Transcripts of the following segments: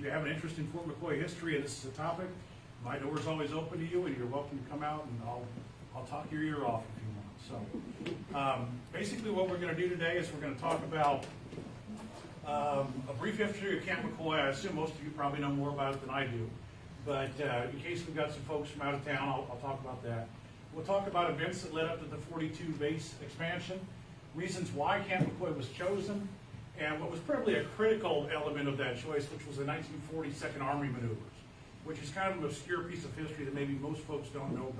you have an interest in Fort McCoy history and this is a topic, my door is always open to you, and you're welcome to come out, and I'll talk your ear off if you want. So, basically what we're going to do today is we're going to talk about a brief history of Camp McCoy. I assume most of you probably know more about it than I do, but in case we've got some folks from out of town, I'll talk about that. We'll talk about events that led up to the 42 base expansion, reasons why Camp McCoy was chosen, and what was probably a critical element of that choice, which was the 1940 Second Army maneuvers, which is kind of an obscure piece of history that maybe most folks don't know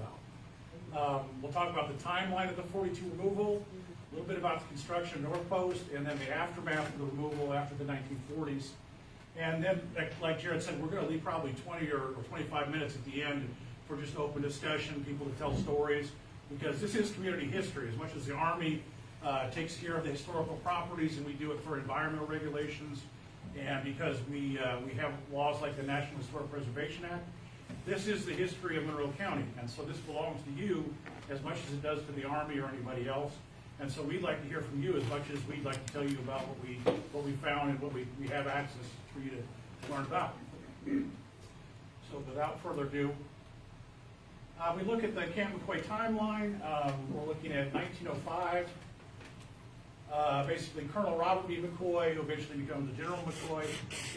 about. We'll talk about the timeline of the 42 removal, a little bit about the construction of North Post, and then the aftermath of the removal after the 1940s. And then, like Jared said, we're going to leave probably 20 or 25 minutes at the end for just open discussion, people to tell stories, because this is community history. As much as the Army takes care of the historical properties, and we do it for environmental regulations, and because we have laws like the National Historic Preservation Act, this is the history of Monroe County, and so this belongs to you as much as it does to the Army or anybody else. And so we'd like to hear from you as much as we'd like to tell you about what we found and what we have access for you to learn about. So without further ado, we look at the Camp McCoy timeline. We're looking at 1905. Basically, Colonel Robert B. McCoy, who eventually becomes the General McCoy,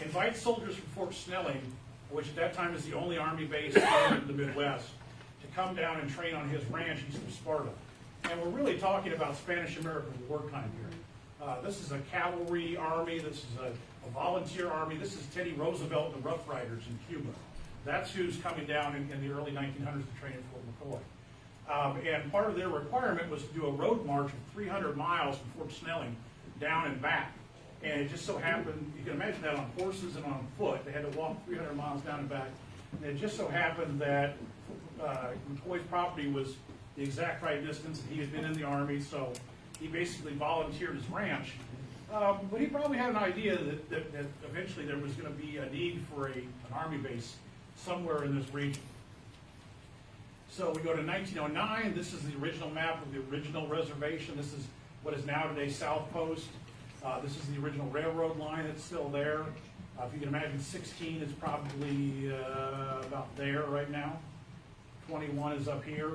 invites soldiers from Fort Snelling, which at that time is the only Army base in the Midwest, to come down and train on his ranch east of Sparta. And we're really talking about Spanish-American wartime here. This is a cavalry army. This is a volunteer army. This is Teddy Roosevelt and the Rough Riders in Cuba. That's who's coming down in the early 1900s to train at Fort McCoy. And part of their requirement was to do a road march of 300 miles from Fort Snelling down and back. And it just so happened, you can imagine that on horses and on foot. They had to walk 300 miles down and back. And it just so happened that McCoy's property was the exact right distance, and he had been in the Army, so he basically volunteered his ranch. But he probably had an idea that eventually there was going to be a need for an Army base somewhere in this region. So we go to 1909. This is the original map of the original reservation. This is what is now today South Post. This is the original railroad line that's still there. If you can imagine, 16 is probably about there right now. 21 is up here.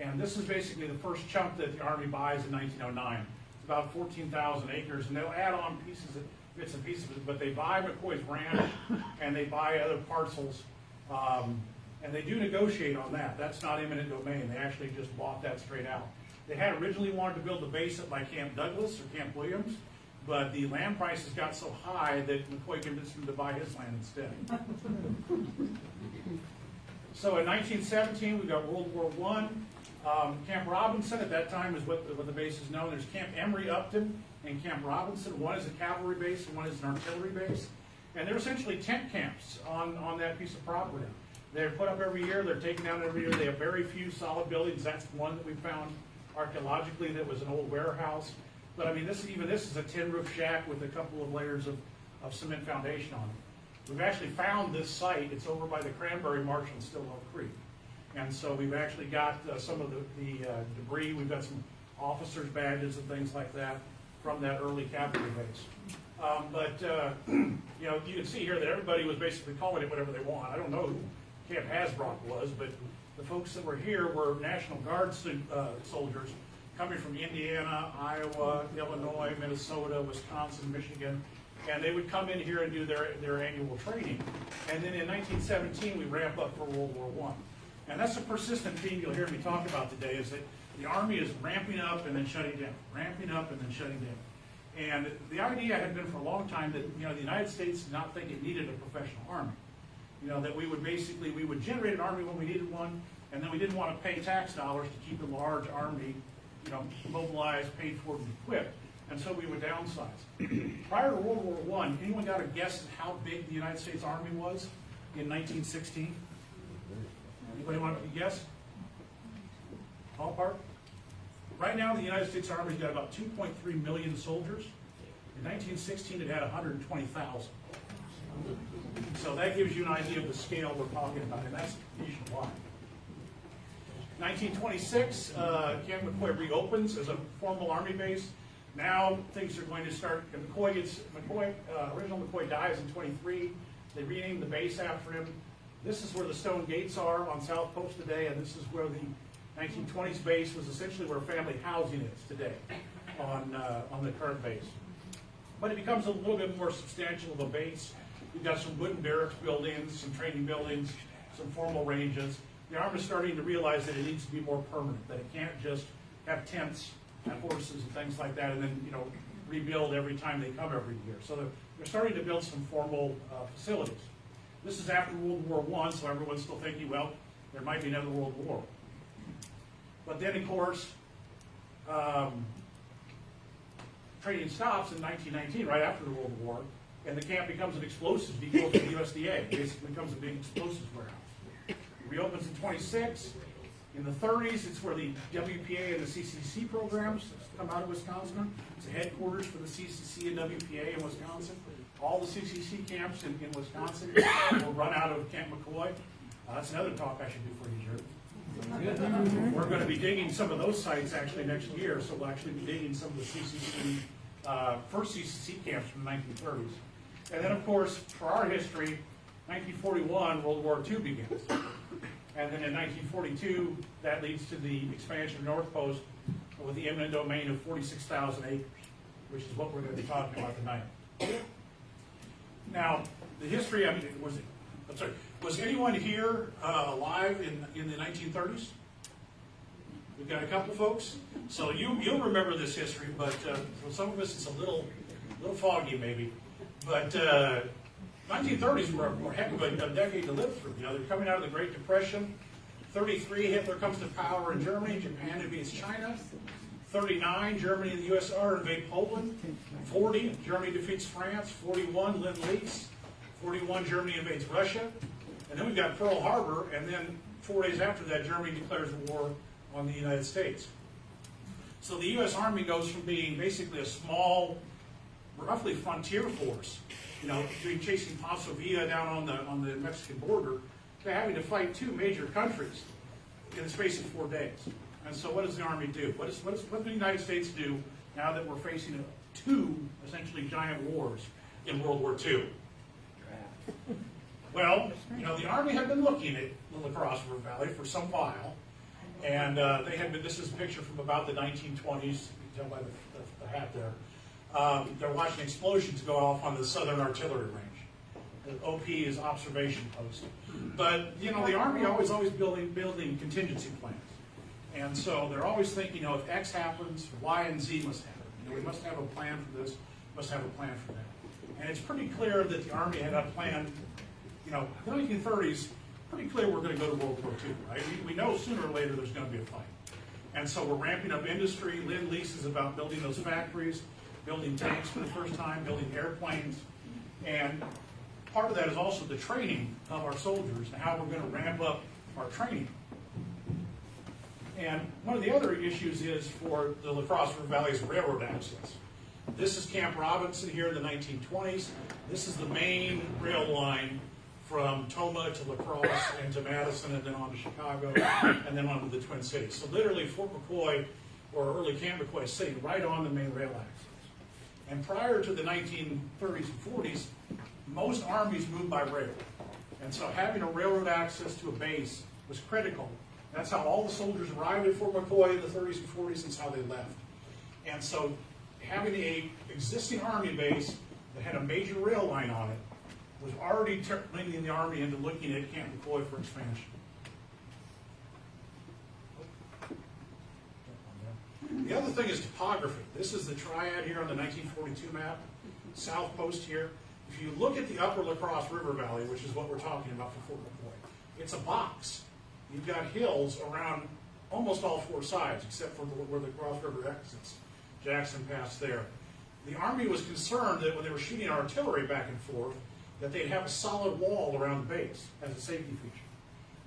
And this is basically the first chunk that the Army buys in 1909. It's about 14,000 acres, and they'll add on bits and pieces of it, but they buy McCoy's ranch, and they buy other parcels, and they do negotiate on that. That's not eminent domain. They actually just bought that straight out. They had originally wanted to build a base up by Camp Douglas or Camp Williams, but the land prices got so high that McCoy convinced them to buy his land instead. So in 1917, we got World War I. Camp Robinson at that time is what the base is known. There's Camp Emory Upton and Camp Robinson. One is a cavalry base and one is an artillery base. And they're essentially tent camps on that piece of property. They're put up every year. They're taken down every year. They have very few solid buildings. That's one that we found archaeologically that was an old warehouse. But I mean, this is a tin roof shack with a couple of layers of cement foundation on it. We've actually found this site. It's over by the Cranberry Marsh on Stillwell Creek. And so we've actually got some of the debris. We've got some officers' badges and things like that from that early cavalry base. You know, you can see here that everybody was basically calling it whatever they want. I don't know who Camp Hasbrook was, but the folks that were here were National Guard soldiers coming from Indiana, Iowa, Illinois, Minnesota, Wisconsin, Michigan. And they would come in here and do their annual training. And then in 1917, we ramp up for World War I. And that's a persistent theme you'll hear me talk about today, is that the Army is ramping up and then shutting down, ramping up and then shutting down. And the idea had been for a long time that, you know, the United States did not think it needed a professional Army. You know, that we would generate an Army when we needed one, and then we didn't want to pay tax dollars to keep a large Army, you know, mobilized, paid for, and equipped. And so we would downsize. Prior to World War I, anyone got a guess at how big the United States Army was in 1916? Anybody want to guess? Ballpark? Right now, the United States Army's got about 2.3 million soldiers. In 1916, it had 120,000. So that gives you an idea of the scale we're talking about, and that's nationwide. 1926, Camp McCoy reopens as a formal Army base. Now things are going to start. Original McCoy dies in 23. They renamed the base after him. This is where the stone gates are on South Post today, and this is where the 1920s base was essentially where family housing is today on the current base. But it becomes a little bit more substantial of a base. You've got some wooden barracks buildings, some training buildings, some formal ranges. The Army is starting to realize that it needs to be more permanent, that it can't just have tents and horses and things like that and then, you know, rebuild every time they come every year. So they're starting to build some formal facilities. This is after World War I, so everyone's still thinking, well, there might be another World War. But then, of course, training stops in 1919, right after the World War, and the camp becomes an explosives depot for the USDA. It basically becomes a big explosives warehouse. It reopens in 26. In the 30s, it's where the WPA and the CCC programs come out of Wisconsin. It's the headquarters for the CCC and WPA in Wisconsin. All the CCC camps in Wisconsin will run out of Camp McCoy. That's another talk I should do for you, Jared. We're going to be digging some of those sites actually next year, so we'll actually be digging some of the CCC, first CCC camps from the 1930s. And then, of course, for our history, 1941, World War II begins. And then in 1942, that leads to the expansion of North Post with the eminent domain of 46,000 acres, which is what we're going to be talking about tonight. Now, the history, was anyone here alive in the 1930s? We've got a couple folks. So you'll remember this history, but for some of us it's a little foggy maybe. But 1930s were a heck of a decade to live through. You know, they're coming out of the Great Depression. 33, Hitler comes to power in Germany. Japan invades China. 39, Germany and the USSR invade Poland. 40, Germany defeats France. 41, Lend-Lease. 41, Germany invades Russia. And then we've got Pearl Harbor, and then 4 days after that, Germany declares war on the United States. So the U.S. Army goes from being basically a small, roughly frontier force, you know, chasing Paso Villa down on the Mexican border, to having to fight two major countries in the space of 4 days. And so what does the Army do? What does the United States do now that we're facing two, essentially, giant wars in World War II? Well, you know, the Army had been looking at the La Crosse River Valley for some while, and they had been, this is a picture from about the 1920s, you can tell by the hat there. They're watching explosions go off on the Southern Artillery Range. The OP is observation post. But, you know, the Army always building contingency plans. And so they're always thinking, you know, if X happens, Y and Z must happen. You know, we must have a plan for this, must have a plan for that. And it's pretty clear that the Army had a plan, you know, in the 1930s, pretty clear we're going to go to World War II, right? We know sooner or later there's going to be a fight. And so we're ramping up industry. Lend-Lease is about building those factories, building tanks for the first time, building airplanes. And part of that is also the training of our soldiers and how we're going to ramp up our training. And one of the other issues is for the La Crosse River Valley's railroad access. This is Camp Robinson here in the 1920s. This is the main rail line from Toma to La Crosse and to Madison and then on to Chicago and then on to the Twin Cities. So literally Fort McCoy or early Camp McCoy is sitting right on the main rail axis. And prior to the 1930s and 40s, most armies moved by rail. And so having a railroad access to a base was critical. That's how all the soldiers arrived at Fort McCoy in the 30s and 40s, and how they left. And so having an existing Army base that had a major rail line on it was already leading the Army into looking at Camp McCoy for expansion. The other thing is topography. This is the triad here on the 1942 map, South Post here. If you look at the upper La Crosse River Valley, which is what we're talking about for Fort McCoy, it's a box. You've got hills around almost all four sides, except for where the Cross River exits. Jackson Pass there. The Army was concerned that when they were shooting artillery back and forth, that they'd have a solid wall around the base as a safety feature.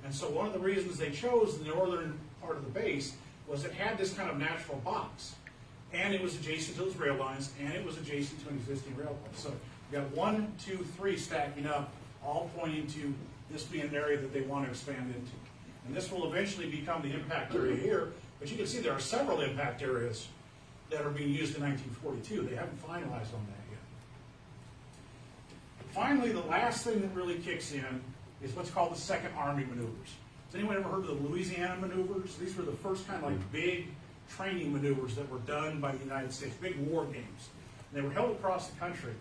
And so one of the reasons they chose the northern part of the base was it had this kind of natural box. And it was adjacent to those rail lines, and it was adjacent to an existing rail line. So you got 1, 2, 3 stacking up, all pointing to this being an area that they want to expand into. And this will eventually become the impact area here, but you can see there are several impact areas that are being used in 1942. They haven't finalized on that yet. Finally, the last thing that really kicks in is what's called the Second Army maneuvers. Has anyone ever heard of the Louisiana maneuvers? These were the first kind of like big training maneuvers that were done by the United States, big war games. And they were held across the country.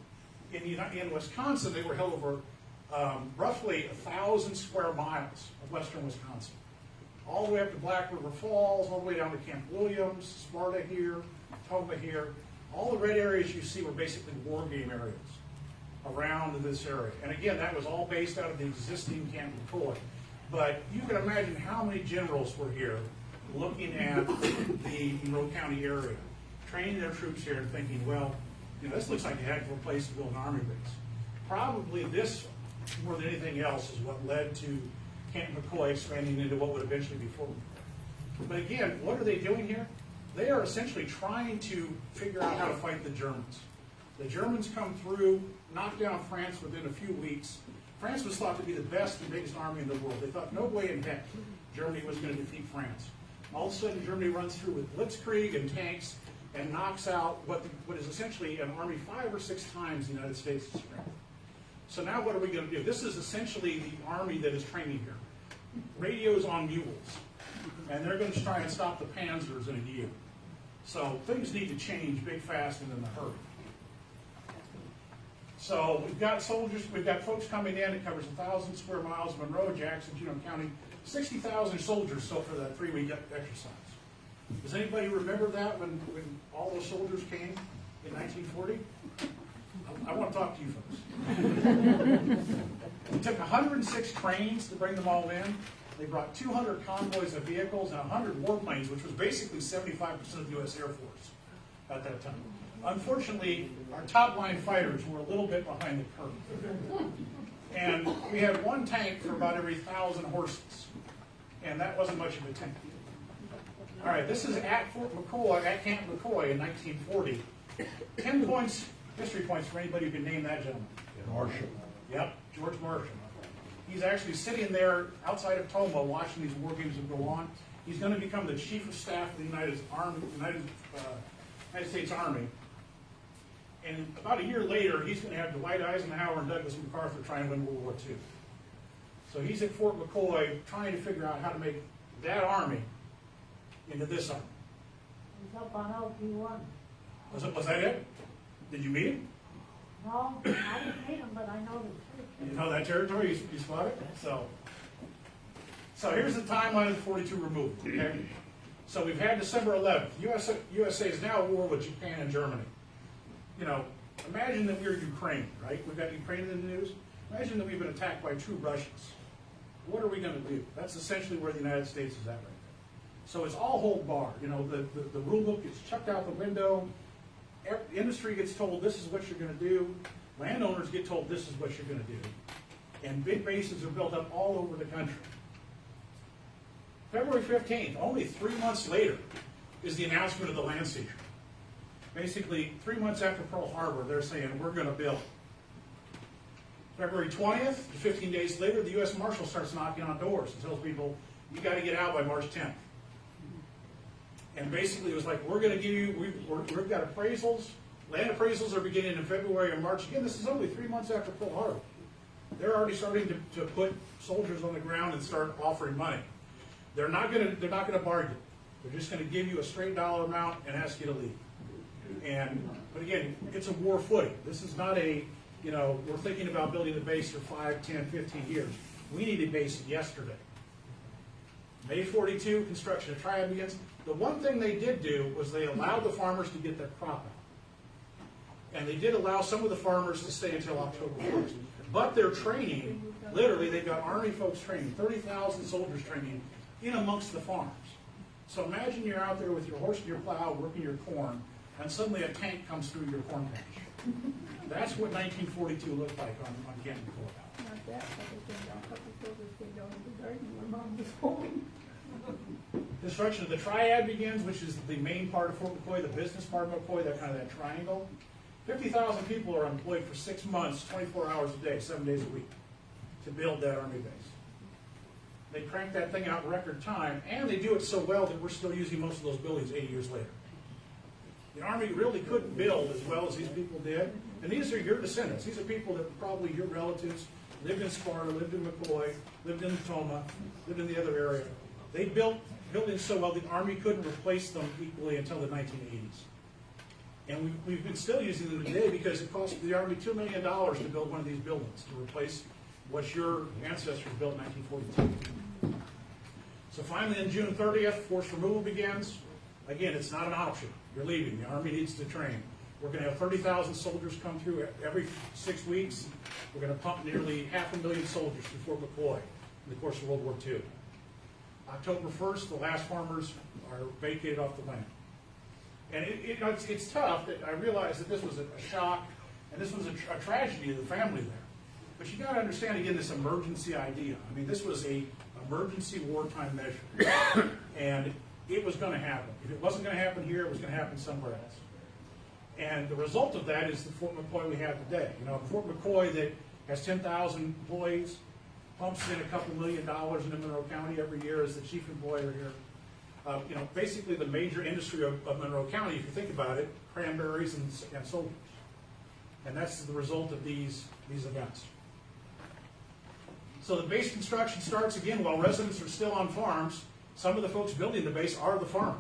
In Wisconsin, they were held over roughly 1,000 square miles of western Wisconsin. All the way up to Black River Falls, all the way down to Camp Williams, Sparta here, Toma here. All the red areas you see were basically war game areas around this area. And again, that was all based out of the existing Camp McCoy. But you can imagine how many generals were here looking at the Monroe County area, training their troops here and thinking, well, you know, this looks like a heck of a place to build an army base. Probably this, more than anything else, is what led to Camp McCoy expanding into what would eventually be Fort McCoy. But again, what are they doing here? They are essentially trying to figure out how to fight the Germans. The Germans come through, knock down France within a few weeks. France was thought to be the best and biggest army in the world. They thought no way in heck Germany was going to defeat France. All of a sudden, Germany runs through with blitzkrieg and tanks and knocks out what is essentially an army 5 or 6 times the United States' strength. So now what are we going to do? This is essentially the army that is training here. Radios on mules. And they're going to try and stop the panzers in a year. So things need to change big, fast, and in a hurry. So we've got soldiers, we've got folks coming in. It covers 1,000 square miles, Monroe, Jackson, County, 60,000 soldiers so for that 3-week exercise. Does anybody remember that when all those soldiers came in 1940? I want to talk to you folks. It took 106 trains to bring them all in. They brought 200 convoys of vehicles and 100 warplanes, which was basically 75% of the U.S. Air Force at that time. Unfortunately, our top-line fighters were a little bit behind the curve. And we had one tank for about every 1,000 horses. And that wasn't much of a tank. All right, this is at Fort McCoy, at Camp McCoy in 1940. 10 points, history points for anybody who can name that gentleman. Marshall. Yep, George Marshall. He's actually sitting there outside of Toma watching these war games go on. He's going to become the Chief of Staff of the United States Army. And about a year later, he's going to have Dwight Eisenhower and Douglas MacArthur try and win World War II. So he's at Fort McCoy trying to figure out how to make that army into this army. He's up on LP1. Was that it? Did you meet him? No, I didn't meet him, but I know the You know that territory? You spot it? So here's the timeline of the 42 removal. Okay? So we've had December 11th. USA is now at war with Japan and Germany. You know, imagine that we're Ukraine, right? We've got Ukraine in the news. Imagine that we've been attacked by 2 Russians. What are we going to do? That's essentially where the United States is at right now. So it's all hold bar. You know, the rule book gets chucked out the window. Industry gets told this is what you're going to do. Landowners get told this is what you're going to do. And big bases are built up all over the country. February 15th, only 3 months later, is the announcement of the land seizure. Basically, 3 months after Pearl Harbor, they're saying, we're going to build. February 20th, 15 days later, the U.S. Marshal starts knocking on doors and tells people, you got to get out by March 10th. And basically, it was like, we're going to give you, we've got appraisals. Land appraisals are beginning in February and March. Again, this is only 3 months after Pearl Harbor. They're already starting to put soldiers on the ground and start offering money. They're not going to bargain. They're just going to give you a straight dollar amount and ask you to leave. But again, it's a war footing. This is not a, you know, we're thinking about building a base for 5, 10, 15 years. We need a base yesterday. May 42, construction of triad begins. The one thing they did do was they allowed the farmers to get their crop out. And they did allow some of the farmers to stay until October 1st. But their training, literally, they've got Army folks training, 30,000 soldiers training in amongst the farms. So imagine you're out there with your horse and your plow working your corn, and suddenly a tank comes through your corn patch. That's what 1942 looked like on Camp McCoy. Not that, but they came down, a couple soldiers came down to the garden when Mom was home. Construction of the triad begins, which is the main part of Fort McCoy, the business part of McCoy, that kind of that triangle. 50,000 people are employed for 6 months, 24 hours a day, 7 days a week, to build that Army base. They crank that thing out in record time, and they do it so well that we're still using most of those buildings 80 years later. The Army really couldn't build as well as these people did. And these are your descendants. These are people that probably your relatives lived in Sparta, lived in McCoy, lived in Tacoma, lived in the other area. They built buildings so well the Army couldn't replace them equally until the 1980s. And we've been still using them today because it cost the Army $2 million to build one of these buildings to replace what your ancestors built in 1942. So finally on June 30th, forced removal begins. Again, it's not an option. You're leaving. The Army needs to train. We're going to have 30,000 soldiers come through every 6 weeks. We're going to pump nearly 500,000 soldiers through Fort McCoy in the course of World War II. October 1st, the last farmers are vacated off the land. And it's tough. That I realize that this was a shock, and this was a tragedy to the family there. But you got to understand, again, this emergency idea. I mean, this was a emergency wartime measure. And it was going to happen. If it wasn't going to happen here, it was going to happen somewhere else. And the result of that is the Fort McCoy we have today. You know, Fort McCoy that has 10,000 employees, pumps in a couple $1 million into Monroe County every year as the chief employer here. You know, basically the major industry of Monroe County, if you think about it, cranberries and soldiers. And that's the result of these events. So the base construction starts again while residents are still on farms. Some of the folks building the base are the farmers.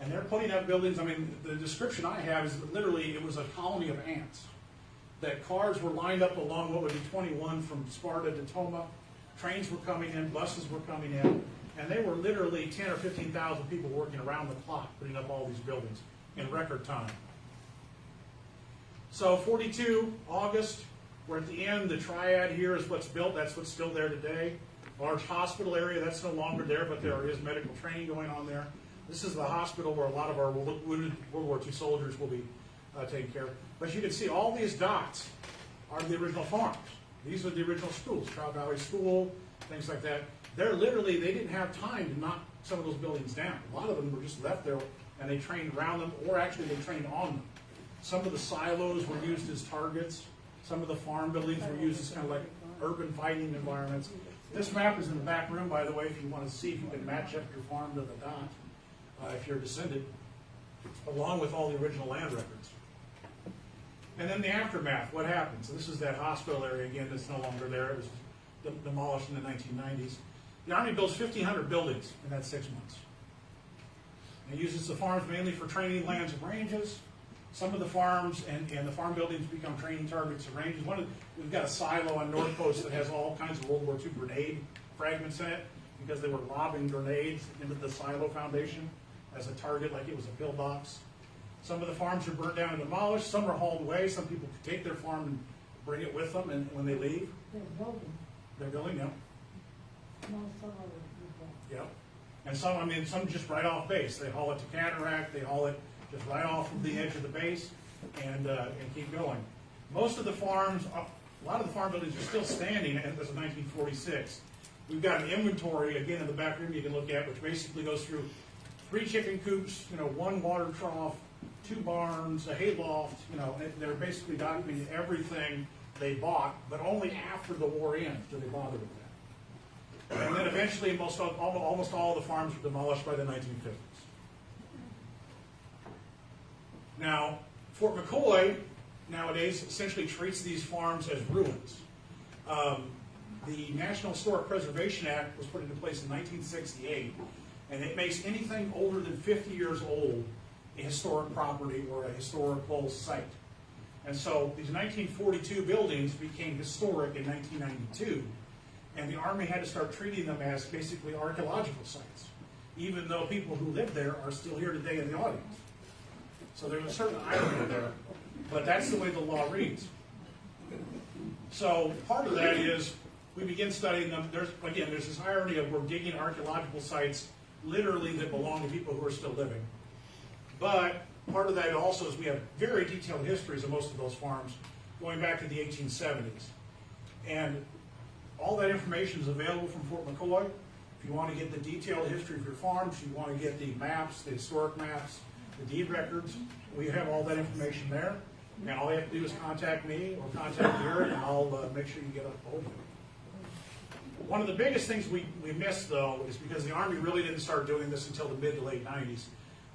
And they're putting up buildings. I mean, the description I have is that literally it was a colony of ants. That cars were lined up along what would be 21 from Sparta to Tacoma. Trains were coming in, buses were coming in. And they were literally 10 or 15,000 people working around the clock, putting up all these buildings in record time. So 42, August, we're at the end. The triad here is what's built. That's what's still there today. Large hospital area, that's no longer there, but there is medical training going on there. This is the hospital where a lot of our wounded World War II soldiers will be taken care of. But you can see all these dots are the original farms. These are the original schools, Trout Valley School, things like that. They're literally, they didn't have time to knock some of those buildings down. A lot of them were just left there and they trained around them, or actually they trained on them. Some of the silos were used as targets. Some of the farm buildings were used as kind of like urban fighting environments. This map is in the back room, by the way, if you want to see if you can match up your farm to the dot, if you're descended, along with all the original land records. And then the aftermath, what happened? So this is that hospital area again that's no longer there. It was demolished in the 1990s. The Army builds 1,500 buildings in that 6 months. It uses the farms mainly for training lands and ranges. Some of the farms and the farm buildings become training targets and ranges. We've got a silo on North Coast that has all kinds of World War II grenade fragments in it because they were lobbing grenades into the silo foundation as a target, like it was a pillbox. Some of the farms are burnt down and demolished. Some are hauled away. Some people could take their farm and bring it with them and when they leave. They're building. They're building, yeah. No, some of them. Yep. And some just right off base. They haul it to Cataract. They haul it just right off of the edge of the base and keep going. Most of the farms, a lot of the farm buildings are still standing as of 1946. We've got an inventory, again, in the back room you can look at, which basically goes through 3 chicken coops, 1 water trough, 2 barns, a hay loft, and they're basically documenting everything they bought, but only after the war ends do they bother with that. And then eventually almost all the farms were demolished by the 1950s. Now, Fort McCoy nowadays essentially treats these farms as ruins. The National Historic Preservation Act was put into place in 1968, and it makes anything older than 50 years old a historic property or a historical site. And so these 1942 buildings became historic in 1992, and the Army had to start treating them as basically archaeological sites, even though people who live there are still here today in the audience. So there's a certain irony there, but that's the way the law reads. So part of that is we begin studying them. There's this irony of we're digging archaeological sites literally that belong to people who are still living. But part of that also is we have very detailed histories of most of those farms going back to the 1870s. And all that information is available from Fort McCoy. If you want to get the detailed history of your farms, you want to get the maps, the historic maps, the deed records, we have all that information there. And all you have to do is contact me or contact Garrett, and I'll make sure you get a hold of it. One of the biggest things we missed, though, is because the Army really didn't start doing this until the mid to late 90s,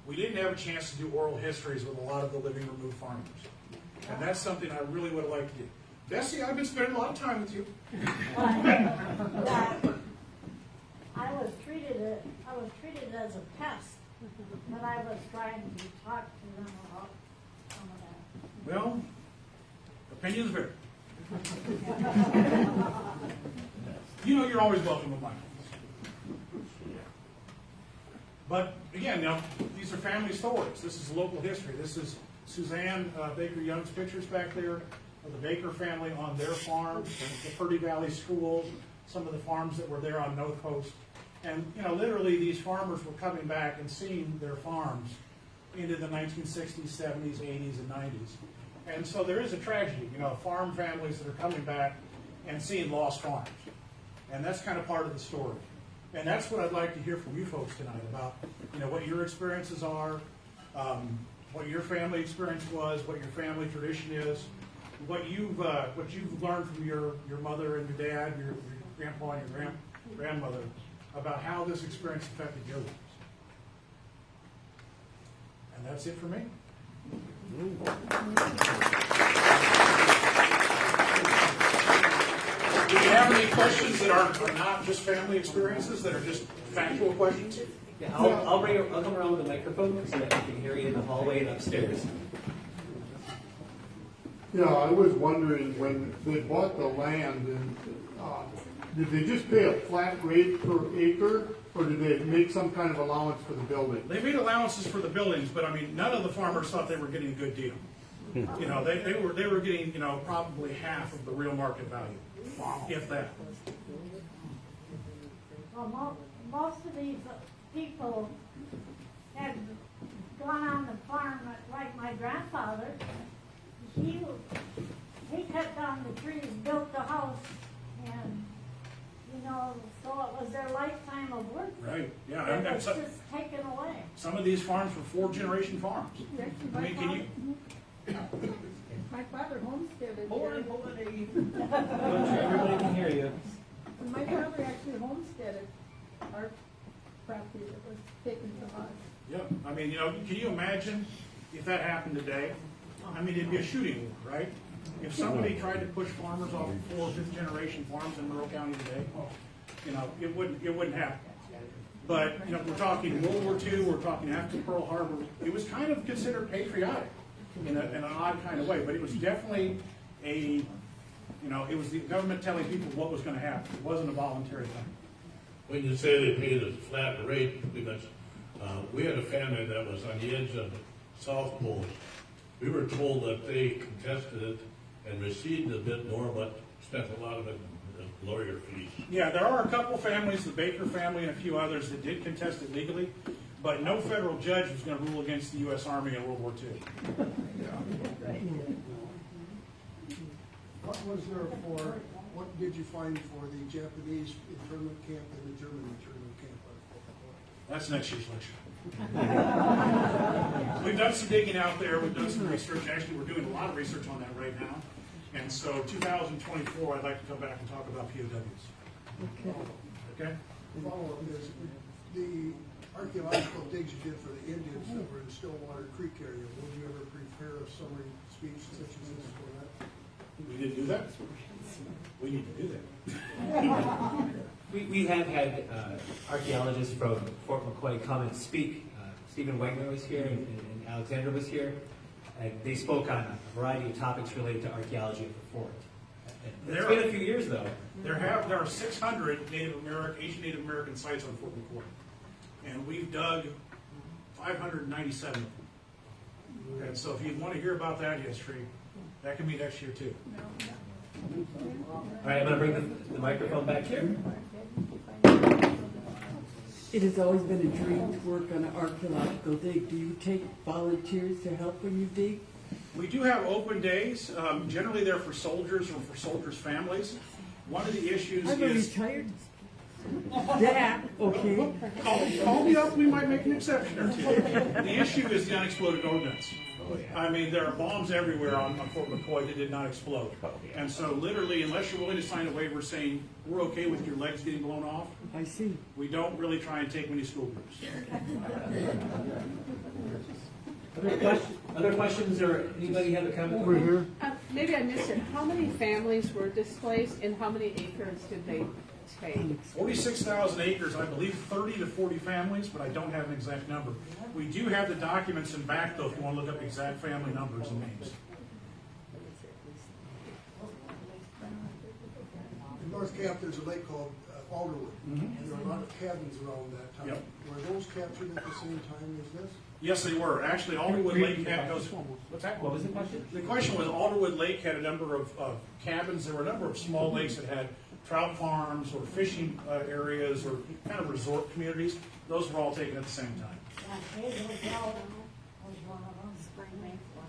we didn't have a chance to do oral histories with a lot of the living removed farmers. And that's something I really would have liked to do. Bessie, I've been spending a lot of time with you. I was treated as a pest, but I was trying to talk to them about some of that. Well, opinions vary. You know you're always welcome at my house. But again, now, these are family stories. This is local history. This is Suzanne Baker Young's pictures back there of the Baker family on their farm, the Purdy Valley School, some of the farms that were there on North Coast. And, you know, literally these farmers were coming back and seeing their farms into the 1960s, 70s, 80s, and 90s. And so there is a tragedy, you know, farm families that are coming back and seeing lost farms. And that's kind of part of the story. And that's what I'd like to hear from you folks tonight about, you know, what your experiences are, what your family experience was, what your family tradition is, what you've learned from your mother and your dad, your grandpa and your grandmother, about how this experience affected your lives. And that's it for me. Do you have any questions that are not just family experiences, that are just factual questions? Yeah, I'll come around with the microphone so that we can hear you in the hallway and upstairs. Yeah, I was wondering, when they bought the land, and did they just pay a flat rate per acre, or did they make some kind of allowance for the building? They made allowances for the buildings, but I mean, none of the farmers thought they were getting a good deal. You know, they were getting, you know, probably half of the real market value, if that. Well, most of these people had gone on the farm, like my grandfather. He cut down the trees, built the house, and, you know, so it was their lifetime of work. Right, yeah. It And was so, just taken away. some of these farms were 4-generation farms. I mean, can you? My father homesteaded. Everybody can hear you. My father actually homesteaded our property that was taken to us. Yeah, I mean, you know, can you imagine if that happened today? I mean, it'd be a shooting war, right? If somebody tried to push farmers off 4- or 5th-generation farms in Monroe County today, you know, it wouldn't happen. But, you know, we're talking World War II, we're talking after Pearl Harbor. It was kind of considered patriotic in an odd kind of way, but it was definitely it was the government telling people what was going to happen. It wasn't a voluntary thing. When you say they paid a flat rate, because we had a family that was on the edge of the South Pole. We were told that they contested it and received a bit more, but spent a lot of it in lawyer fees. Yeah, there are a couple families, the Baker family and a few others, that did contest it legally, but no federal judge was going to rule against the U.S. Army in World War II. What did you find for the Japanese internment camp and the German internment camp? That's next year's lecture. We've done some digging out there. We've done some research. Actually, we're doing a lot of research on that right now. And so 2024, I'd like to come back and talk about POWs. Okay? Follow-up is, the archaeological digs you did for the Indians that were in Stillwater Creek area, would you ever prepare a summary speech such as this for that? We didn't do that. We need to do that. We have had archaeologists from Fort McCoy come and speak. Stephen Wegner was here and Alexandra was here. And they spoke on a variety of topics related to archaeology at the fort. It's been a few years though. There are 600 ancient Native American sites on Fort McCoy. And we've dug 597 of them. And so if you want to hear about that history, that can be next year too. All right, I'm going to bring the microphone back here. It has always been a dream to work on an archaeological dig. Do you take volunteers to help when you dig? We do have open days. Generally, they're for soldiers or for soldiers' families. One of the issues I'm a is... retired dad, okay. Call me up, we might make an exception or two. The issue is the unexploded ordnance. I mean, there are bombs everywhere on Fort McCoy that did not explode. And so literally, unless you're willing to sign a waiver saying, we're okay with your legs getting blown off, I see. we don't really try and take many school groups. Other questions, or anybody have a comment? Over here. Maybe I missed it. How many families were displaced and how many acres did they take? 46,000 acres, I believe 30 to 40 families, but I don't have an exact number. We do have the documents in back, though, if you want to look up exact family numbers and names. In North Camp, there's a lake called Alderwood. There are a lot of cabins around that time. Yep. Were those captured at the same time as this? Yes, they were. Actually, Alderwood Lake goes, what's that? What was the question? The question was, Alderwood Lake had a number of cabins. There were a number of small lakes that had trout farms or fishing areas or kind of resort communities. Those were all taken at the same time. Yeah, Hazel Dell was one of them. Spring Lake was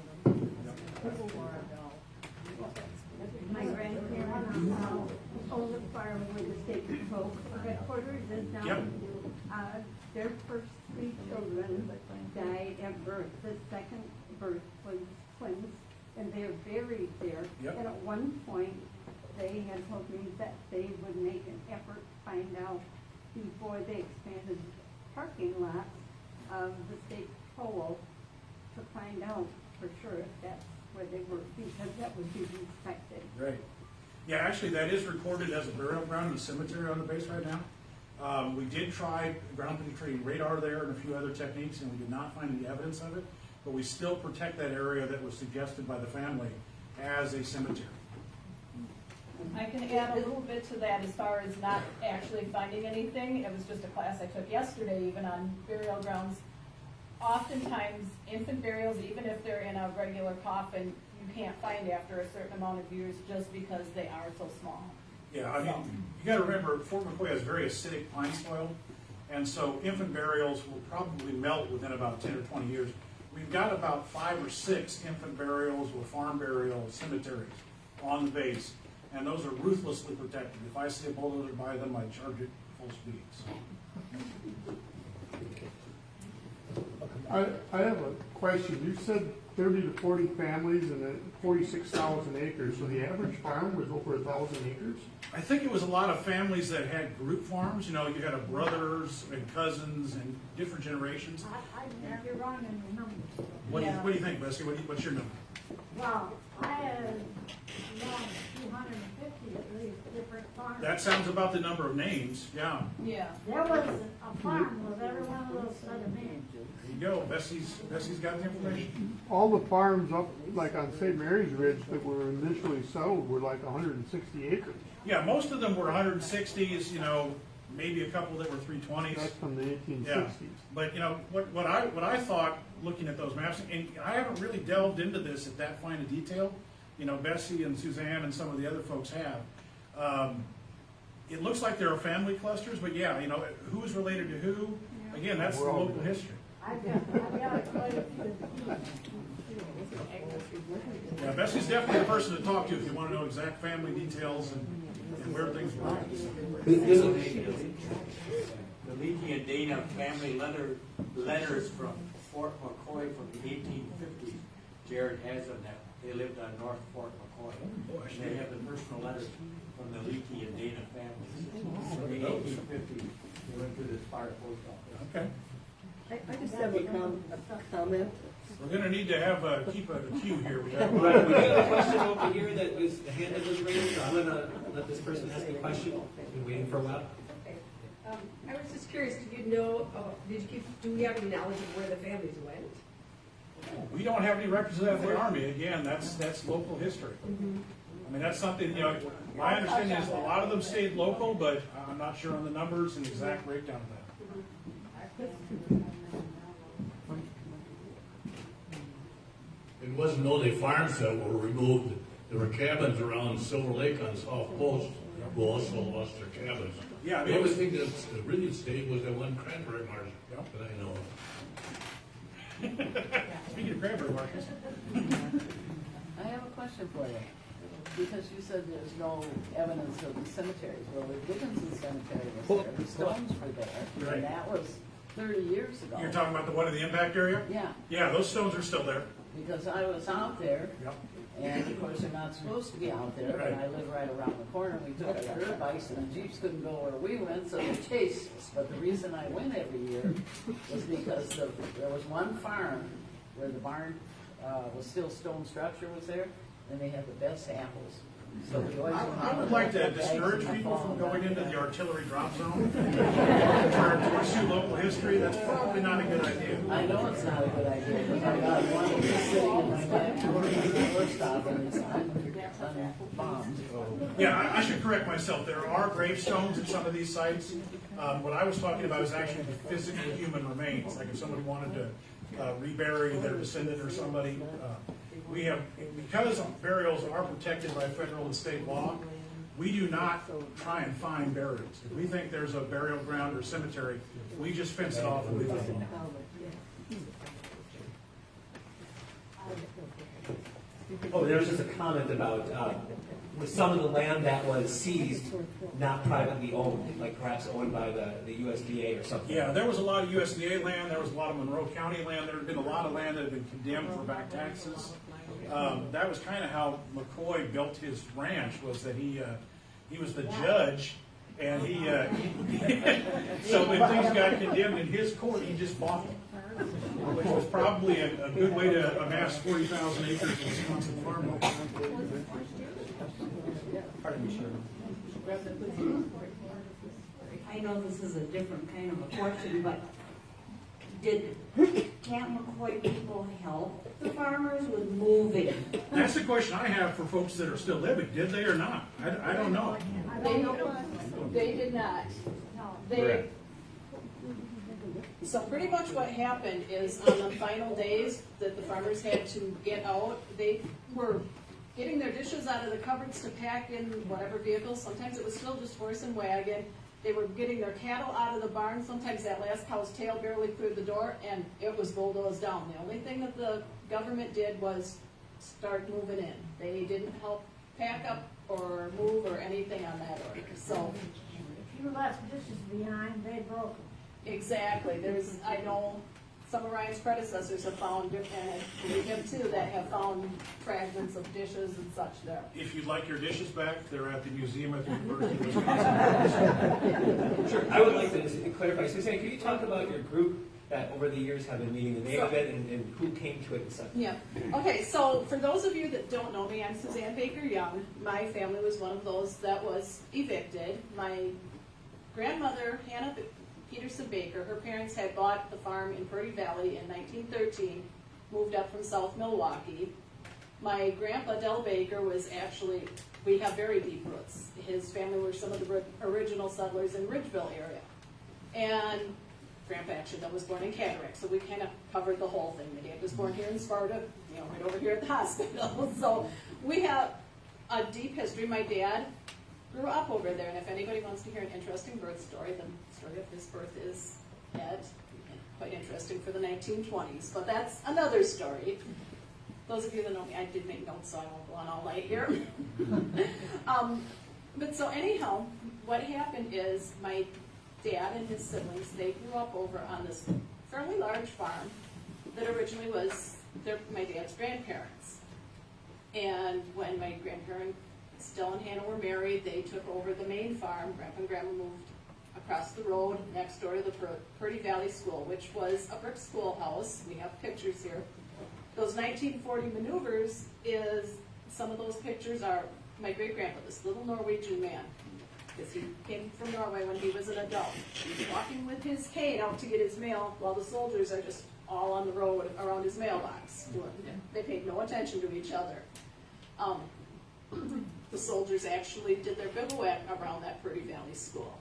my grandparents owned a farm where the state folk headquarters is now. Yep. Their first 3 children died at birth. The second birth was twins, and they're buried there. Yep. And at one point, they had told me that they would make an effort to find out before they expanded parking lots of the state toll to find out for sure if that's where they were, because that would be respected. Right. Yeah, actually, that is recorded as a burial ground in the cemetery on the base right now. We did try ground penetrating radar there and a few other techniques, and we did not find any evidence of it, but we still protect that area that was suggested by the family as a cemetery. I can add a little bit to that as far as not actually finding anything. It was just a class I took yesterday, even on burial grounds. Oftentimes, infant burials, even if they're in a regular coffin, you can't find after a certain amount of years just because they are so small. Yeah, I mean, you gotta remember, Fort McCoy has very acidic pine soil, and so infant burials will probably melt within about 10 or 20 years. We've got about 5 or 6 infant burials or farm burial cemeteries on the base, and those are ruthlessly protected. If I see a bulldozer by them, I charge it full speed, so. I have a question. You said 30 to 40 families and 46,000 acres, so the average farm was over 1,000 acres? I think it was a lot of families that had group farms, you know, you had brothers and cousins and different generations. I think you're wrong in the numbers. What do you think, Bessie? What's your number? Well, I had around 250 at least different farms. That sounds about the number of names, yeah. Yeah. There was a farm with every one of those set of names. There you go, Bessie's got the information. All the farms up, like on St. Mary's Ridge that were initially settled were like 160 acres. Yeah, most of them were 160s, you know, maybe a couple that were 320s. That's from the 1860s. Yeah, but you know, what I thought, looking at those maps, and I haven't really delved into this at that fine a detail, you know, Bessie and Suzanne and some of the other folks have. It looks like there are family clusters, but yeah, you know, who's related to who? Again, that's the local history. I've got quite a few. Yeah, Bessie's definitely the person to talk to if you want to know exact family details and where things were. The Leakey and Dana family letters from Fort McCoy from the 1850s. Jared has them that they lived on North Fort McCoy. And they have the personal letters from the Leakey and Dana families. From the 1850s, they went to the Sparta post office. Okay. I just have a comment. We're gonna need to have keep a queue here. We got Right, we have a question over here that was, the hand that was raised, so I'm gonna let this person ask a question. Been waiting for a while. I was just curious, did you know, do we have any knowledge of where the families went? We don't have any records of that in the Army. Again, that's local history. I mean, that's something, you know, my understanding is a lot of them stayed local, but I'm not sure on the numbers and exact breakdown of that. It wasn't only farms that were removed. There were cabins around Silver Lake on South Coast who also lost their cabins. Yeah, The only thing that really stayed was that one cranberry marsh that I know of. Speaking of cranberry marshes. I have a question for you, because you said there's no evidence of the cemeteries. Well, the Dickinson Cemetery was there, the stones were there, Right. and that was 30 years ago. You're talking about the one in the impact area? Yeah, Yeah, those stones are still there. because I was out there, Yep. and of course, they're not supposed to be out there, but I live right around the corner. We took our dirt bikes, and the Jeeps couldn't go where we went, so they chased us. But the reason I went every year was because there was one farm where the barn was still stone structure was there, and they had the best apples. So we always went I out would with like to bags discourage and people from fall going back into down. the artillery drop zone. To pursue local history, that's probably not a good idea. I know it's not a good idea, because I got one just sitting in my back doorstop, and it's unbombed. Yeah, I should correct myself. There are gravestones at some of these sites. What I was talking about is actually the physical human remains. Like if somebody wanted to rebury their descendant or somebody. We have, because burials are protected by federal and state law, we do not try and find burials. If we think there's a burial ground or cemetery, we just fence it off and leave it alone. Oh, there was just a comment about with some of the land that was seized, not privately owned, like perhaps owned by the USDA or something. Yeah, there was a lot of USDA land, there was a lot of Monroe County land, there had been a lot of land that had been condemned for back taxes. That was kind of how McCoy built his ranch, was that he was the judge, and so when things got condemned in his court, he just bought them. Which was probably a good way to amass 40,000 acres of Wisconsin farmland. I know this is a different kind of a question, but did Camp McCoy people help the farmers with moving? That's the question I have for folks that are still living. Did they or not? I don't know. They did not. They, so pretty much what happened is on the final days that the farmers had to get out, they were getting their dishes out of the cupboards to pack in whatever vehicles. Sometimes it was still just horse and wagon. They were getting their cattle out of the barn. Sometimes that last cow's tail barely cleared the door, and it was bulldozed down. The only thing that the government did was start moving in. They didn't help pack up or move or anything on that order. So If you left dishes behind, they broke them. exactly, I know some of Ryan's predecessors have found, and I believe him too, that have found fragments of dishes and such there. If you'd like your dishes back, they're at the museum at the University of Wisconsin. Sure, I would like to just clarify. Suzanne, can you talk about your group that over the years have been meeting, the name of it, and who came to it and such? Yeah. Okay, so for those of you that don't know me, I'm Suzanne Baker Young. My family was one of those that was evicted. My grandmother, Hannah Peterson Baker, her parents had bought the farm in Purdy Valley in 1913, moved up from South Milwaukee. My grandpa, Del Baker, was actually, we have very deep roots. His family were some of the original settlers in Ridgeville area. And Grandpa actually was born in Cataract, so we kind of covered the whole thing. My dad was born here in Sparta, right over here at the hospital. So we have a deep history. My dad grew up over there, and if anybody wants to hear an interesting birth story, the story of his birth is quite interesting for the 1920s, but that's another story. Those of you that know me, I did make notes, so I won't go on all night here. But so anyhow, what happened is my dad and his siblings, they grew up over on this fairly large farm that originally was my dad's grandparents. And when my grandparents, Del and Hannah, were married, they took over the main farm. Grandpa and Grandma moved across the road next door to the Purdy Valley School, which was a brick schoolhouse. We have pictures here. Those 1940 maneuvers some of those pictures are my great-grandpa, this little Norwegian man. Because he came from Norway when he was an adult. He's walking with his cane out to get his mail while the soldiers are just all on the road around his mailbox. They paid no attention to each other. The soldiers actually did their bivouac around that Purdy Valley School.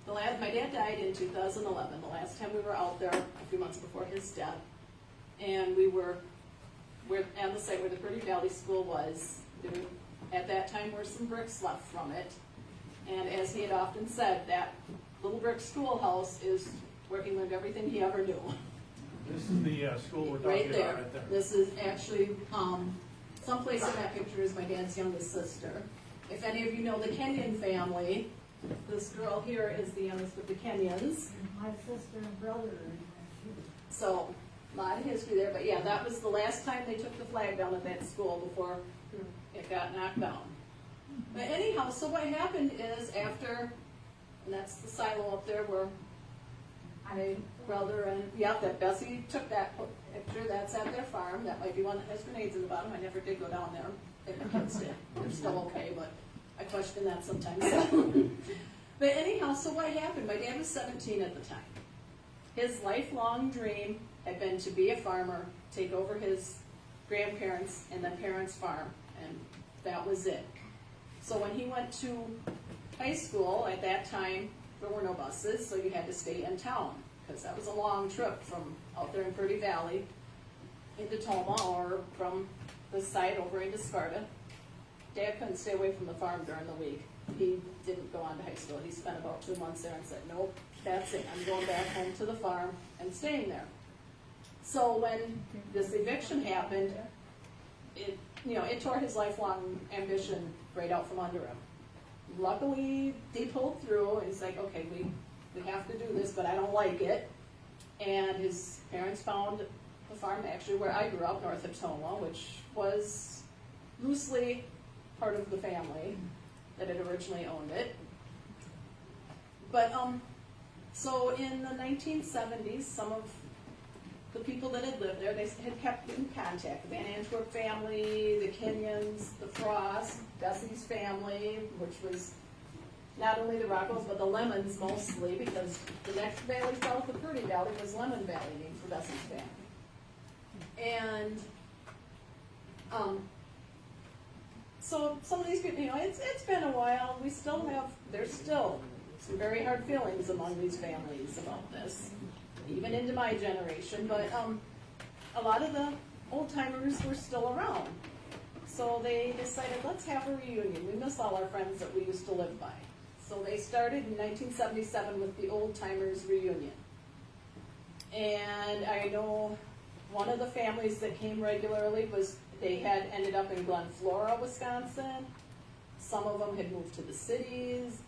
My dad died in 2011, the last time we were out there, a few months before his death. And we're on the site where the Purdy Valley School was. At that time, were some bricks left from it. And as he had often said, that little brick schoolhouse is where he learned everything he ever knew. This is the school we're talking about right there. This is actually, someplace in that picture is my dad's youngest sister. If any of you know the Kenyon family, this girl here is the youngest of the Kenyons. My sister and brother are in there. So A lot of history there, but yeah, that was the last time they took the flag down at that school before it got knocked down. But anyhow, so what happened is after, and that's the silo up there where my brother and, yeah, that Bessie took that picture, that's at their farm. That might be one that has grenades in the bottom. I never did go down there. I think my kids did. They're still okay, but I question that sometimes. But anyhow, so what happened? My dad was 17 at the time. His lifelong dream had been to be a farmer, take over his grandparents' and then parents' farm, and that was it. So when he went to high school, at that time, there were no buses, so you had to stay in town, because that was a long trip from out there in Purdy Valley into Toma, or from the site over into Sparta. Dad couldn't stay away from the farm during the week. He didn't go on to high school. He spent about 2 months there and said, nope, that's it. I'm going back home to the farm and staying there. So when this eviction happened, it tore his lifelong ambition right out from under him. Luckily, he pulled through, and he's like, okay, we have to do this, but I don't like it. And his parents found the farm actually where I grew up, north of Toma, which was loosely part of the family that had originally owned it. But so in the 1970s, some of the people that had lived there, they had kept in contact. The Van Antwerp family, the Kenyans, the Frost, Bessie's family, which was not only the Rockwells, but the Lemons mostly, because the next valley south of Purdy Valley was Lemon Valley, named for Bessie's family. And so some of these people, it's been a while. There's still some very hard feelings among these families about this, even into my generation, but a lot of the old-timers were still around. So they decided, let's have a reunion. We miss all our friends that we used to live by. So they started in 1977 with the old-timers reunion. And I know one of the families that came regularly they had ended up in Glen Flora, Wisconsin. Some of them had moved to the cities.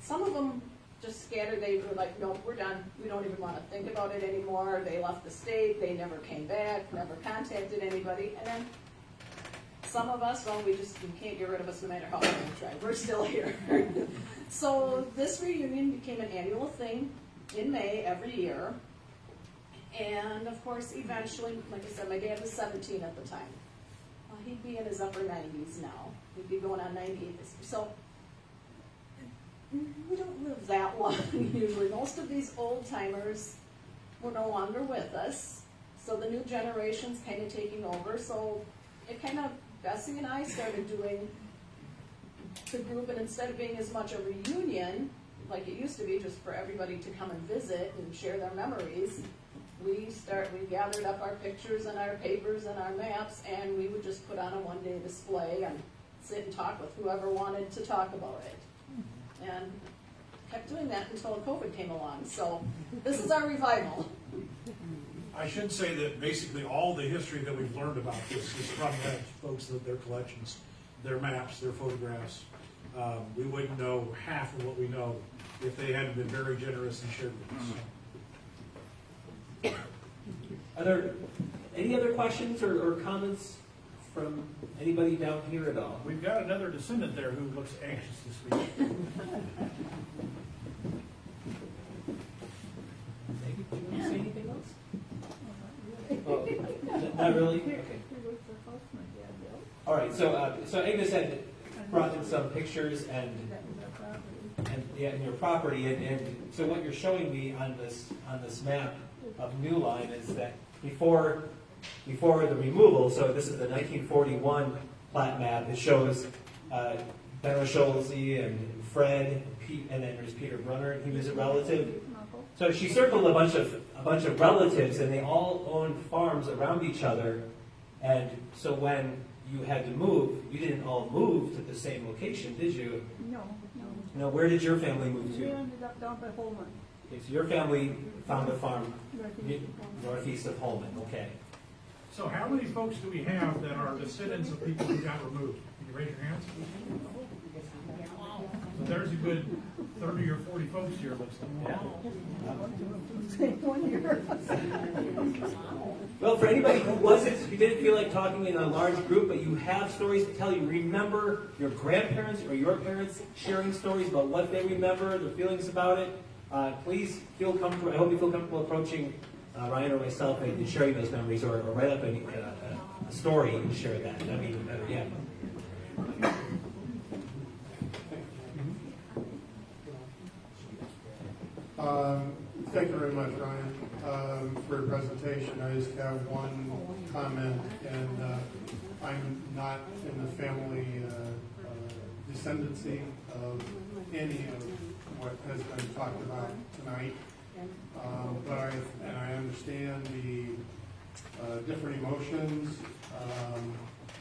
Some of them just scattered. They were like, nope, we're done. We don't even want to think about it anymore. They left the state. They never came back, never contacted anybody. And then some of us, well, you can't get rid of us no matter how hard we try. We're still here. So this reunion became an annual thing in May every year. And of course, eventually, like I said, my dad was 17 at the time. Well, he'd be in his upper 90s now. He'd be going on 98 this year. So we don't live that long usually. Most of these old timers were no longer with us. So the new generation's kind of taking over. So it kind of, Bessie and I started doing the group, and instead of being as much a reunion, like it used to be, just for everybody to come and visit and share their memories, we gathered up our pictures and our papers and our maps, and we would just put on a one-day display and sit and talk with whoever wanted to talk about it. And kept doing that until COVID came along. So this is our revival. I should say that basically all the history that we've learned about this is from the folks, their collections, their maps, their photographs. We wouldn't know half of what we know if they hadn't been very generous and shared with us. Are there any other questions or comments from anybody down here at all? We've got another descendant there who looks anxious to speak. Maybe, do you want to say anything else? Oh, not really? Okay. All right, so Agnes had brought in some pictures and your property, and so what you're showing me on this map of New Line is that before the removal, so this is the 1941 plat map. It shows Ben O'Shaughnessy and Fred, Pete, and then there's Peter Brunner. He was a relative. So she circled a bunch of relatives, and they all owned farms around each other. And so when you had to move, you didn't all move to the same location, did you? No. No. Where did your family move We to? ended up down by Holman. Okay, so your family found a farm northeast of Holman. Okay. So how many folks do we have that are descendants of people who got removed? Can you raise your hands? there's a good 30 or 40 folks here, looks like. Well, for anybody who didn't feel like talking in a large group, but you have stories to tell, you remember your grandparents or your parents sharing stories about what they remember, their feelings about it, please feel comfortable. I hope you feel comfortable approaching Ryan or myself and sharing those memories, or write up a story and share that. That'd be even better. Yeah. Thank you very much, Ryan, for your presentation. I just have one comment, and I'm not in the family descendancy of any of what has been talked about tonight, but I understand the different emotions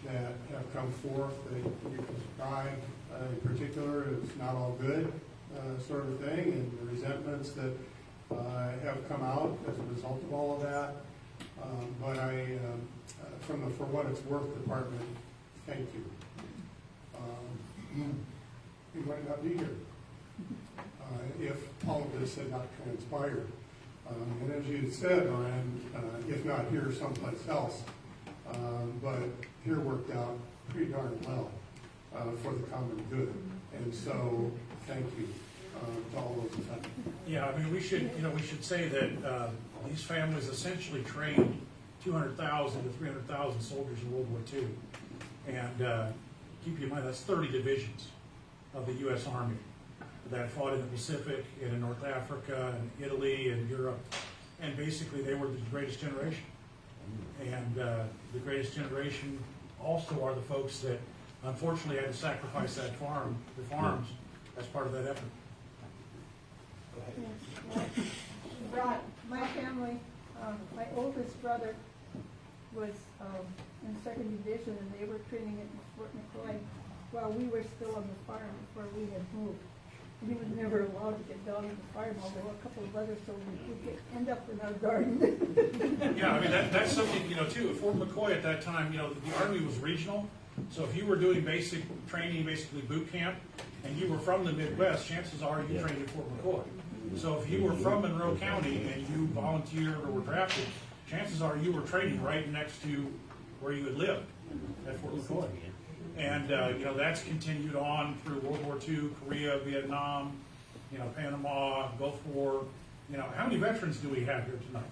that have come forth that you described. In particular, it's not all good. Sort of thing, and the resentments that have come out as a result of all of that. But from the For What It's Worth department, thank you. We might not be here if all of this had not transpired. And as you said, Ryan, if not here, someplace else. But here worked out pretty darn well for the common good. And so, thank you to all those affected. Yeah, I mean, we should say that these families essentially trained 200,000 to 300,000 soldiers in World War II. And keep in mind, that's 30 divisions of the U.S. Army that fought in the Pacific and in North Africa and Italy and Europe. And basically, they were the greatest generation. And the greatest generation also are the folks that unfortunately had to sacrifice their farms as part of that effort. Right. My family, my oldest brother was in second division, and they were training at Fort McCoy while we were still on the farm before we had moved. We were never allowed to get down on the farm, although a couple of other soldiers would end up in our garden. Yeah, I mean, that's something, too. At Fort McCoy at that time, the Army was regional. So if you were doing basic training, basically boot camp, and you were from the Midwest, chances are you trained at Fort McCoy. So if you were from Monroe County and you volunteered or were drafted, chances are you were training right next to where you had lived at Fort McCoy. And, that's continued on through World War II, Korea, Vietnam, Panama, Gulf War. How many veterans do we have here tonight?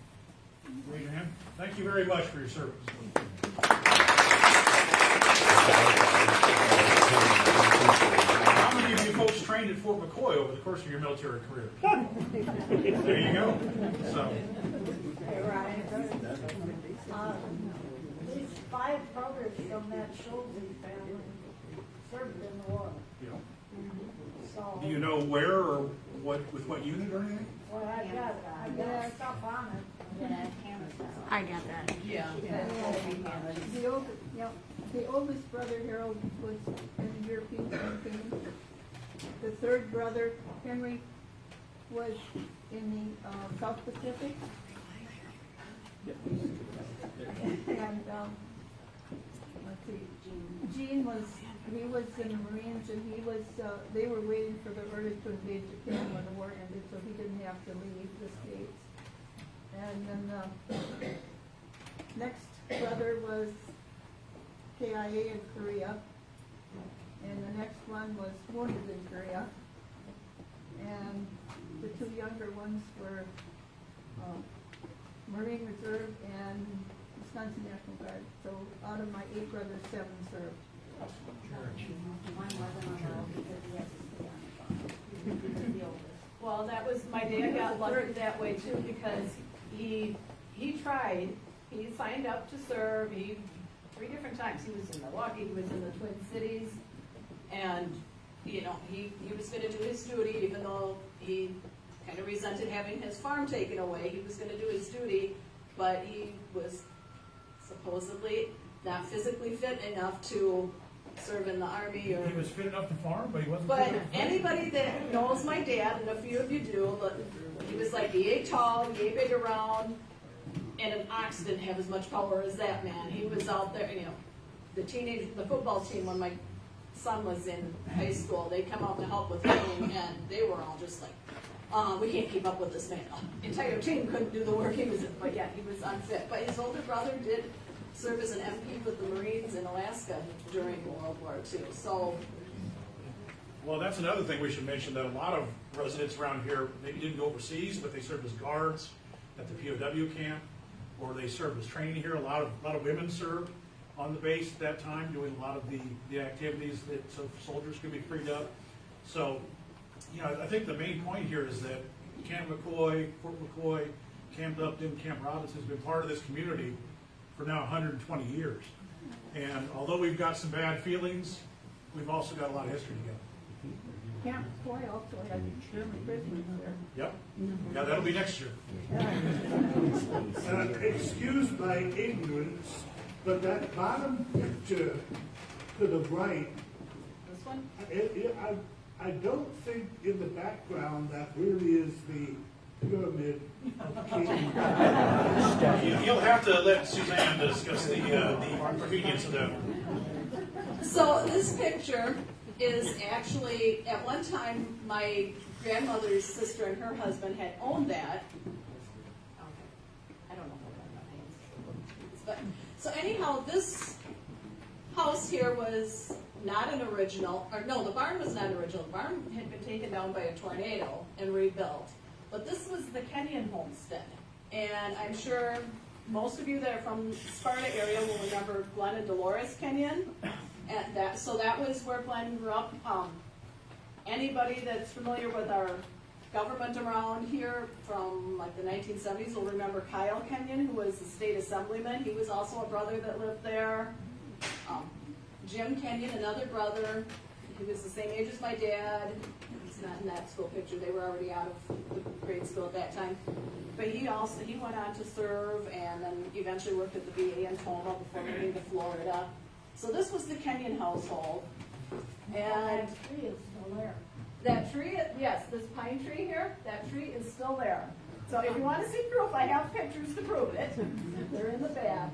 Raise your hand. Thank you very much for your service. How many of you folks trained at Fort McCoy over the course of your military career? There you go. So. Hey, Ryan. These 5 brothers from that Schulze family served in the war. Yeah. So, Do you know where or with what unit or anything? well, I got stuff on it. I got that. Yeah. The oldest brother, Harold, was in the European campaign. The third brother, Henry, was in the South Pacific. And let's see, Gene was in the Marines, and they were waiting for the orders to invade Japan when the war ended, so he didn't have to leave the States. And then the next brother was KIA in Korea, and the next one was wounded in Korea. And the 2 younger ones were Marine Reserve and Wisconsin National Guard. So out of my 8 brothers, 7 served. Well, that was, my dad got lucky that way too, because he tried, he signed up to serve, 3 different times. He was in Milwaukee, he was in the Twin Cities, and, he was gonna do his duty, even though he kind of resented having his farm taken away. He was gonna do his duty, but he was supposedly not physically fit enough to serve in the Army or... He was fit enough to farm, but he wasn't But fit enough to anybody that knows my dad, and a few of you do, but he was like, he ate tall, he ate big around, and an ox didn't have as much power as that man. He was out there, the football team, when my son was in high school, they'd come out to help with training, and they were all just like, we can't keep up with this man. The entire team couldn't do the work he was in, but yeah, he was unfit. But his older brother did serve as an MP with the Marines in Alaska during World War II. So, Well, that's another thing we should mention, that a lot of residents around here maybe didn't go overseas, but they served as guards at the POW camp, or they served as training here. A lot of women served on the base at that time, doing a lot of the activities that so soldiers could be freed up. So, I think the main point here is that Camp McCoy, Fort McCoy, Camp Upton, Camp Robinson has been part of this community for now 120 years. And although we've got some bad feelings, we've also got a lot of history together. Camp McCoy also had German prisoners there. Yep. Yeah, that'll be next year. Excuse my ignorance, but that bottom picture to the right, this one? I don't think in the background that really is the pyramid of King. You'll have to let Suzanne discuss the convenience of that. So this picture is actually, at one time, my grandmother's sister and her husband had owned that. Okay. I don't know how that happens. So anyhow, this house here was not an original, or no, the barn was not original. The barn had been taken down by a tornado and rebuilt. But this was the Kenyon homestead. And I'm sure most of you that are from the Sparta area will remember Glenn and Dolores Kenyon. And so that was where Glenn grew up. Anybody that's familiar with our government around here from like the 1970s will remember Kyle Kenyon, who was the state assemblyman. He was also a brother that lived there. Jim Kenyon, another brother. He was the same age as my dad. He's not in that school picture. They were already out of the grade school at that time. But he went on to serve and then eventually worked at the VA in Toma before moving to Florida. So this was the Kenyon household. And That tree is still there. that tree, yes, this pine tree here, that tree is still there. So if you want to see proof, I have pictures to prove it. They're in the bag.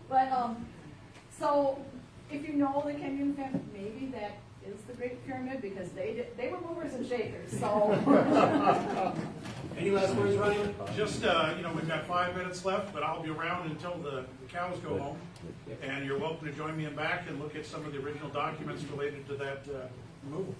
But, so if you know the Kenyon family, maybe that is the Great Pyramid because they were movers and shakers, so. Any last words, Ryan? Just, we've got 5 minutes left, but I'll be around until the cows go home. And you're welcome to join me in back and look at some of the original documents related to that removal.